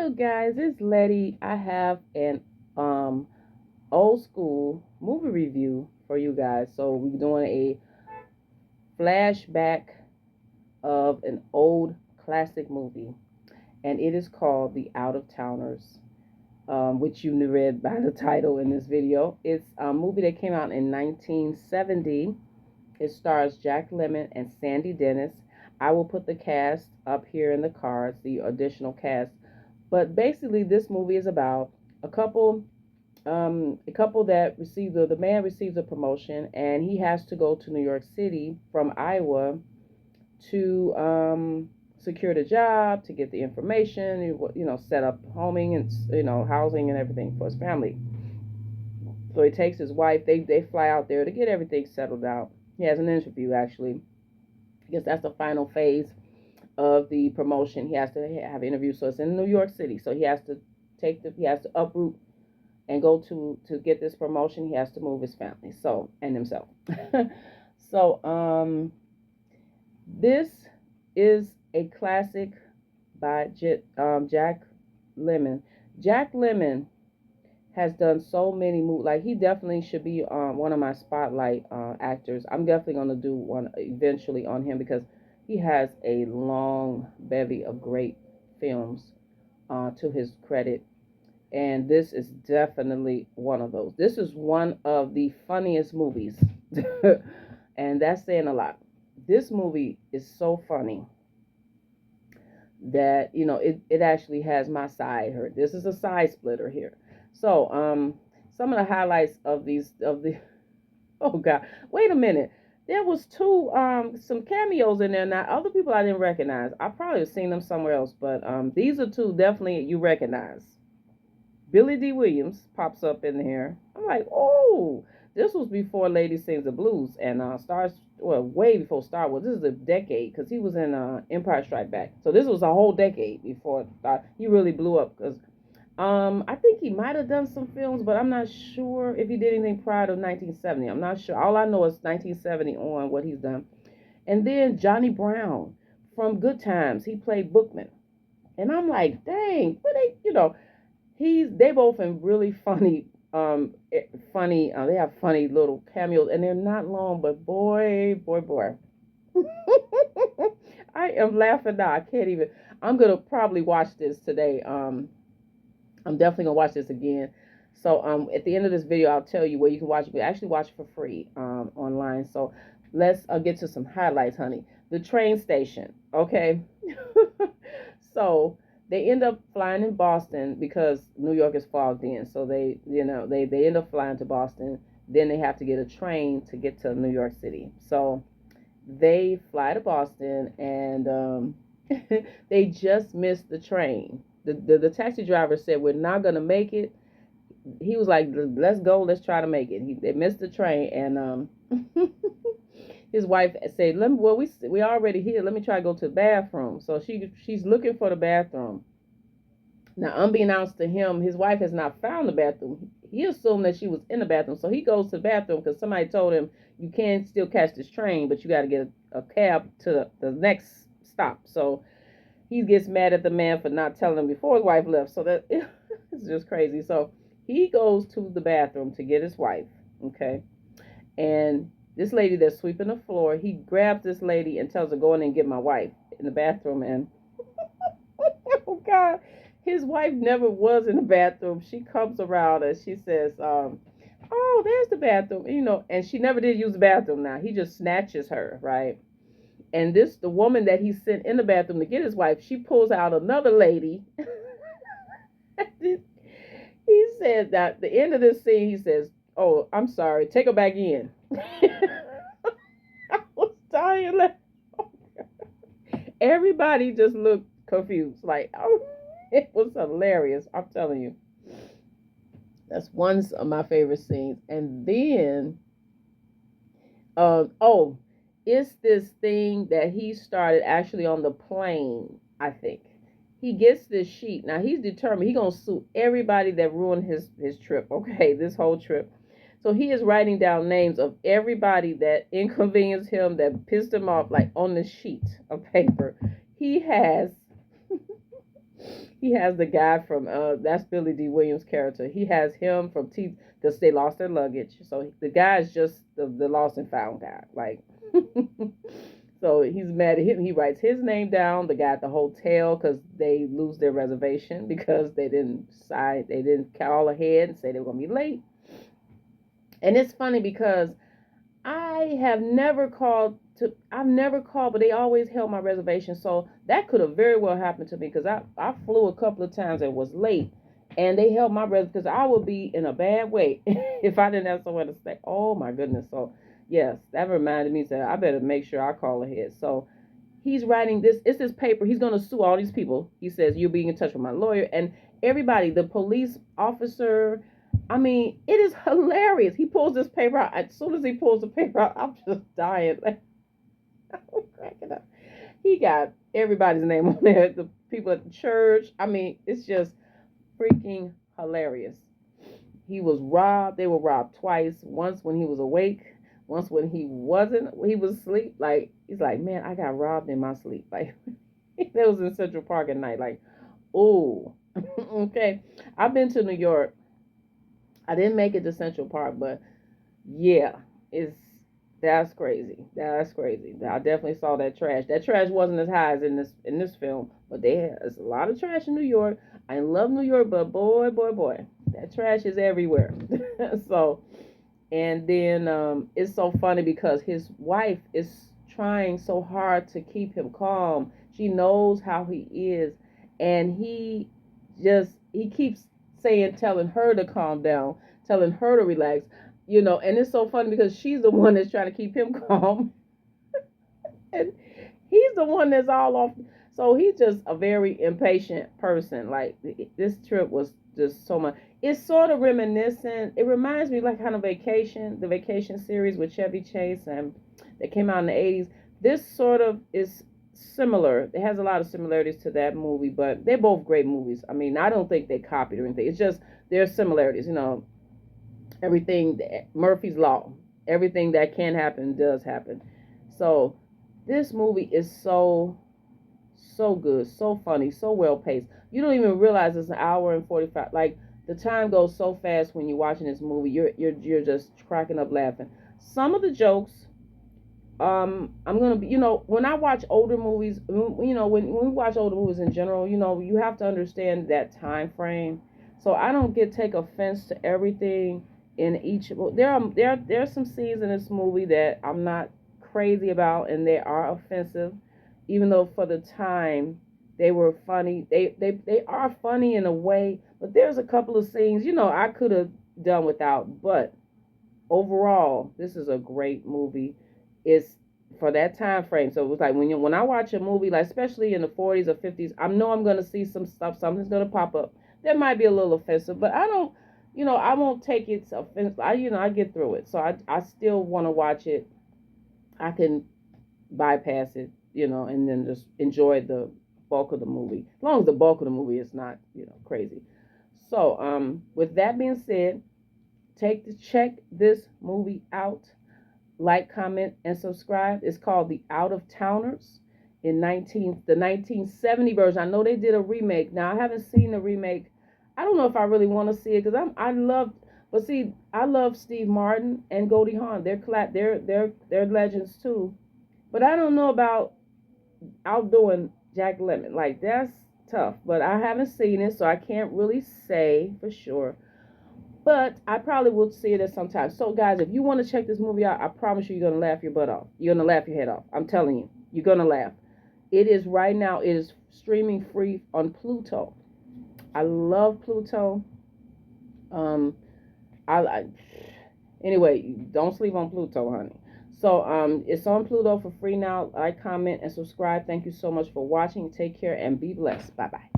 Hello guys, it's Letty. I have an um old school movie review for you guys. So we're doing a flashback of an old classic movie, and it is called The Out of Towners, which you read by the title in this video. It's a movie that came out in 1970. It stars Jack Lemmon and Sandy Dennis. I will put the cast up here in the cards, the additional cast. But basically, this movie is about a couple, a couple that received the man receives a promotion, and he has to go to New York City from Iowa to secure the job, to get the information, set up homing and housing and everything for his family. So he takes his wife. They fly out there to get everything settled out. He has an interview actually. I guess that's the final phase of the promotion. He has to have an interview. So it's in New York City. So he has to uproot and go to get this promotion. He has to move his family. And himself. so this is a classic by Jack Lemmon. Jack Lemmon has done so many movies. Like, he definitely should be one of my spotlight actors. I'm definitely going to do one eventually on him because he has a long bevy of great films to his credit. And this is definitely one of those. This is one of the funniest movies. And that's saying a lot. This movie is so funny that, it actually has my side hurt. This is a side splitter here. So, some of the highlights of the oh God, wait a minute. There was some cameos in there. Now, other people I didn't recognize. I probably have seen them somewhere else, but these are two definitely you recognize. Billy D. Williams pops up in here. I'm like, oh, this was before Lady Sings the Blues and way before Star Wars. This is a decade because he was in Empire Strike Back. So this was a whole decade before he really blew up because I think he might have done some films, but I'm not sure if he did anything prior to 1970. I'm not sure. All I know is 1970 on what he's done. And then Johnny Brown from Good Times, he played Bookman. And I'm like, dang, but they both in really they have funny little cameos, and they're not long, but boy. I am laughing now. I can't even. I'm gonna probably watch this today. I'm definitely gonna watch this again. So at the end of this video, I'll tell you where you can watch it. You can actually watch it for free online. So let's get to some highlights, honey. The train station, okay? So they end up flying in Boston because New York is fogged in. So they end up flying to Boston. Then they have to get a train to get to New York City. So they fly to Boston and they just missed the train. The taxi driver said, we're not going to make it. He was like, let's go, let's try to make it. They missed the train, and his wife said, we already here, let me try to go to the bathroom. So she's looking for the bathroom. Now, unbeknownst to him, his wife has not found the bathroom. He assumed that she was in the bathroom, so he goes to the bathroom because somebody told him, you can still catch this train, but you got to get a cab to the next stop. So he gets mad at the man for not telling him before his wife left. So that it's just crazy. So he goes to the bathroom to get his wife. Okay. And this lady that's sweeping the floor, he grabs this lady and tells her, go in and get my wife in the bathroom. And oh God, his wife never was in the bathroom. She comes around and she says, oh, there's the bathroom, and she never did use the bathroom. Now he just snatches her, right? And the woman that he sent in the bathroom to get his wife, she pulls out another lady. He said that at the end of this scene, he says, oh, I'm sorry, take her back in. I was dying. Everybody just looked confused. Like, oh, it was hilarious. I'm telling you. That's one of my favorite scenes. And then, it's this thing that he started actually on the plane, I think. He gets this sheet. Now, he's determined he's going to sue everybody that ruined his trip, okay, this whole trip. So he is writing down names of everybody that inconvenienced him, that pissed him off, like on the sheet of paper. He has He has the guy from that's Billy D. Williams' character. He has him from T because they lost their luggage. So the guy is just the lost and found guy. Like so he's mad at him. He writes his name down, the guy at the hotel, because they lose their reservation because they didn't call ahead and say they were gonna be late. And it's funny because I've never called, but they always held my reservation. So that could have very well happened to me because I flew a couple of times and was late. And they held my reservation because I would be in a bad way if I didn't have somewhere to stay. Oh my goodness. So, yes, that reminded me that I better make sure I call ahead. So, he's writing this. It's this paper. He's going to sue all these people. He says, you'll be in touch with my lawyer. And everybody, the police officer, I mean, it is hilarious. He pulls this paper out. As soon as he pulls the paper out, I'm just dying. Like, I'm cracking up. He got everybody's name on there. The people at the church. I mean, it's just freaking hilarious. He was robbed. They were robbed twice. Once when he was awake. Once when he wasn't. He was asleep. Like he's like, man, I got robbed in my sleep. Like that was in Central Park at night. Like, oh, okay. I've been to New York. I didn't make it to Central Park, but yeah, it's that's crazy. That's crazy. I definitely saw that trash. That trash wasn't as high as in this film, but there's a lot of trash in New York. I love New York, but boy, boy, boy, that trash is everywhere. So, and then it's so funny because his wife is trying so hard to keep him calm. She knows how he is, and he keeps saying, telling her to calm down, telling her to relax, and it's so funny because she's the one that's trying to keep him calm, and he's the one that's all off. So he's just a very impatient person. Like this trip was just so much. It's sort of reminiscent. It reminds me like kind of Vacation, the Vacation series with Chevy Chase, and that came out in the '80s. This sort of is similar. It has a lot of similarities to that movie, but they're both great movies. I mean, I don't think they copied or anything. It's just there's similarities. Everything Murphy's Law. Everything that can happen does happen. So this movie is so good, so funny, so well paced. You don't even realize it's an hour and 45. Like the time goes so fast when you're watching this movie. You're just cracking up laughing. Some of the jokes, I'm gonna be, when I watch older movies, when we watch older movies in general, you have to understand that time frame. So I don't take offense to everything in each. There are some scenes in this movie that I'm not crazy about, and they are offensive even though for the time they were funny. They are funny in a way, but there's a couple of scenes, I could have done without. But overall, this is a great movie. It's for that time frame. So it was like when I watch a movie, like especially in the 40s or 50s, I know I'm gonna see some stuff. Something's gonna pop up that might be a little offensive, but I don't. I won't take it offensive. I get through it. So I still want to watch it. I can bypass it, and then just enjoy the bulk of the movie. As long as the bulk of the movie is not, crazy. So, with that being said, check this movie out. Like, comment, and subscribe. It's called The Out of Towners the 1970 version. I know they did a remake. Now I haven't seen the remake. I don't know if I really want to see it because I love Steve Martin and Goldie Hawn. They're legends too. But I don't know about outdoing Jack Lemmon. Like that's tough. But I haven't seen it, so I can't really say for sure. But I probably will see it at some time. So guys, if you want to check this movie out, I promise you're gonna laugh your butt off. You're gonna laugh your head off. I'm telling you, you're gonna laugh. It is right now. It is streaming free on Pluto. I love Pluto. Um, I anyway, don't sleep on Pluto, honey. So it's on Pluto for free now. Like, comment, and subscribe. Thank you so much for watching. Take care and be blessed. Bye bye.